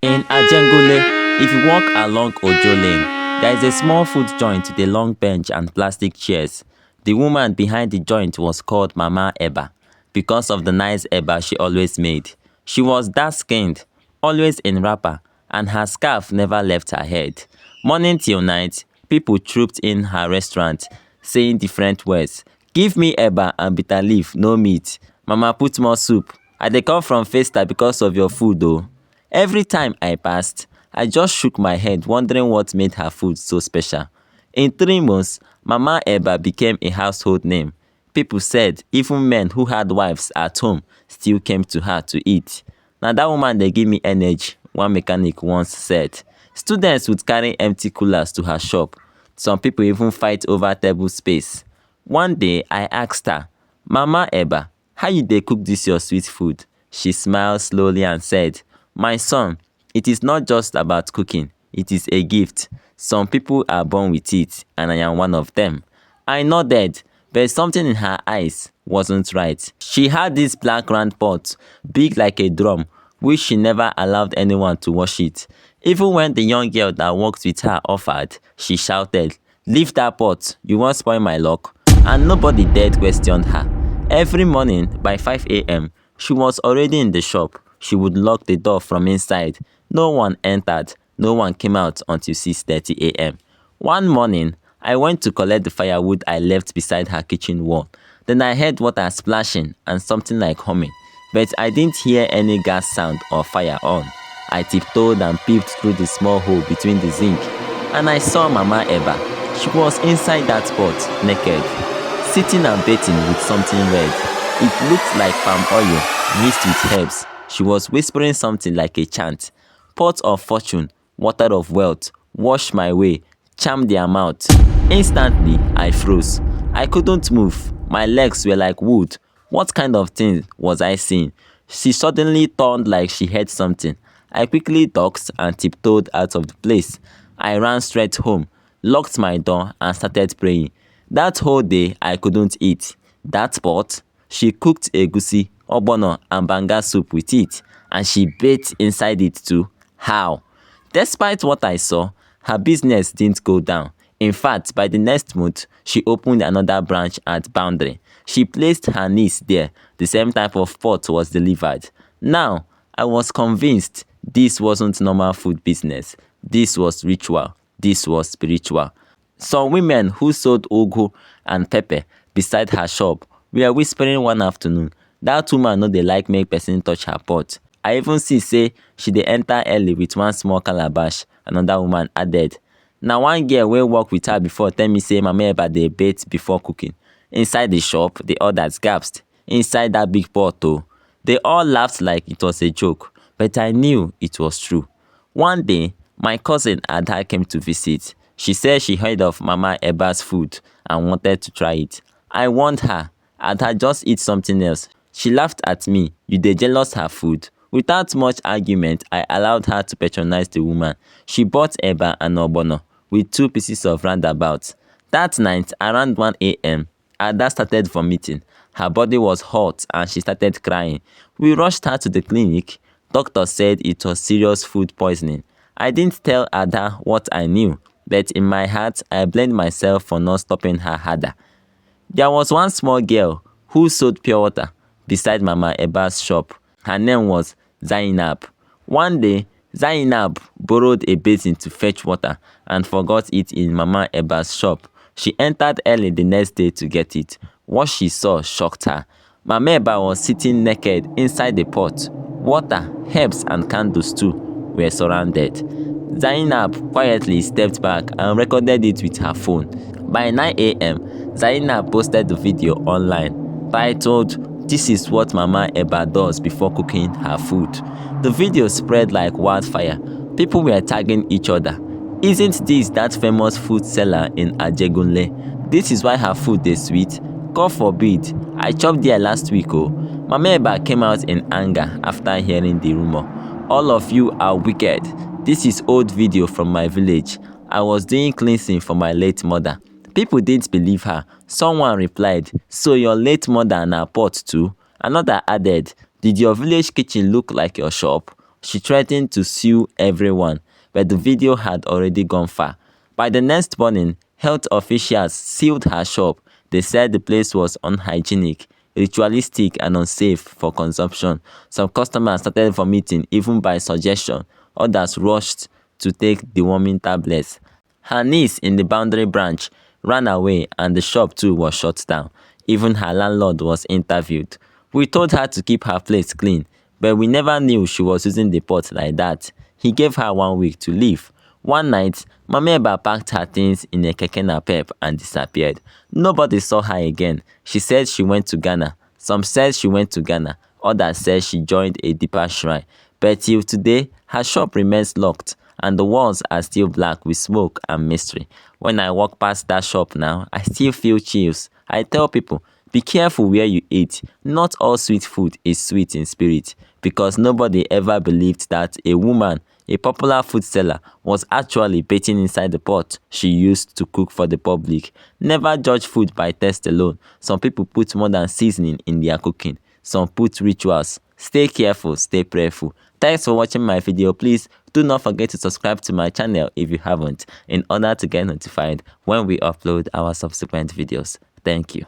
In Ajengule, if you walk along Ojo Lane, there is a small food joint with a long bench and plastic chairs. The woman behind the joint was called Mama Eba because of the nice eba she always made. She was dark-skinned, always in wrapper, and her scarf never left her head. Morning till night, people trooped in her restaurant, saying different words. Give me eba and bitter leaf, no meat. Mama, put more soup. I dey come from Festa because of your food though. Every time I passed, I just shook my head wondering what made her food so special. In 3 months, Mama Eba became a household name. People said even men who had wives at home still came to her to eat. Now that woman dey give me energy, one mechanic once said. Students would carry empty coolers to her shop. Some people even fight over table space. One day, I asked her, Mama Eba, how you dey cook this your sweet food? She smiled slowly and said, my son, it is not just about cooking, it is a gift. Some people are born with it, and I am one of them. I nodded, but something in her eyes wasn't right. She had this black round pot, big like a drum, which she never allowed anyone to wash it. Even when the young girl that worked with her offered, she shouted, leave that pot, you won't spoil my luck. And nobody dared question her. Every morning by 5 a.m., she was already in the shop. She would lock the door from inside. No one entered. No one came out until 6:30 a.m. One morning, I went to collect the firewood I left beside her kitchen wall. Then I heard water splashing and something like humming, but I didn't hear any gas sound or fire on. I tiptoed and peeped through the small hole between the zinc, and I saw Mama Eba. She was inside that pot, naked, sitting and bathing with something red. It looked like palm oil mixed with herbs. She was whispering something like a chant. Pot of fortune, water of wealth, wash my way, charm the amount. Instantly, I froze. I couldn't move. My legs were like wood. What kind of thing was I seeing? She suddenly turned like she heard something. I quickly ducked and tiptoed out of the place. I ran straight home, locked my door and started praying. That whole day, I couldn't eat. That pot, she cooked egusi, ogbono and banga soup with it, and she bathed inside it too. How? Despite what I saw, her business didn't go down. In fact, by the next month, she opened another branch at Boundary. She placed her niece there. The same type of pot was delivered. Now, I was convinced this wasn't normal food business. This was ritual. This was spiritual. Some women who sold ugu and pepper beside her shop were whispering one afternoon, that woman no dey like make person touch her pot. I even see say she dey enter early with one small calabash, another woman added. Na one girl wey work with her before tell me say Mama Eba dey bath before cooking. Inside the shop, the others gasped. Inside that big pot oh. They all laughed like it was a joke, but I knew it was true. One day, my cousin Ada came to visit. She said she heard of Mama Eba's food and wanted to try it. I warned her. Ada, just eat something else. She laughed at me. You dey jealous her food? Without much argument, I allowed her to patronize the woman. She bought eba and ogbono with 2 pieces of roundabout. That night, around 1 a.m., Ada started vomiting. Her body was hot and she started crying. We rushed her to the clinic. Doctor said it was serious food poisoning. I didn't tell Ada what I knew, but in my heart, I blamed myself for not stopping her harder. There was one small girl who sold pure water beside Mama Eba's shop. Her name was Zainab. One day, Zainab borrowed a basin to fetch water and forgot it in Mama Eba's shop. She entered early the next day to get it. What she saw shocked her. Mama Eba was sitting naked inside the pot. Water, herbs and candles too were surrounded. Zainab quietly stepped back and recorded it with her phone. By 9 a.m., Zainab posted the video online, titled, "This is what Mama Eba does before cooking her food." The video spread like wildfire. People were tagging each other. Isn't this that famous food seller in Ajegunle? This is why her food is sweet. God forbid. I chopped there last week oh. Mama Eba came out in anger after hearing the rumor. All of you are wicked. This is old video from my village. I was doing cleansing for my late mother. People didn't believe her. Someone replied, "So your late mother na pot too?" Another added, "Did your village kitchen look like your shop?" She threatened to sue everyone, but the video had already gone far. By the next morning, health officials sealed her shop. They said the place was unhygienic, ritualistic, and unsafe for consumption. Some customers started vomiting even by suggestion. Others rushed to take deworming tablets. Her niece in the Boundary branch ran away and the shop too was shut down. Even her landlord was interviewed. We told her to keep her place clean, but we never knew she was using the pot like that. He gave her 1 week to leave. One night, Mama Eba packed her things in a keke napep and disappeared. Nobody saw her again. She said she went to Ghana. Some said she went to Ghana. Others said she joined a deeper shrine. But till today, her shop remains locked and the walls are still black with smoke and mystery. When I walk past that shop now, I still feel chills. I tell people, be careful where you eat. Not all sweet food is sweet in spirit, because nobody ever believed that a woman, a popular food seller, was actually bathing inside the pot she used to cook for the public. Never judge food by taste alone. Some people put more than seasoning in their cooking. Some put rituals. Stay careful, stay prayerful. Thanks for watching my video. Please do not forget to subscribe to my channel if you haven't, in order to get notified when we upload our subsequent videos. Thank you.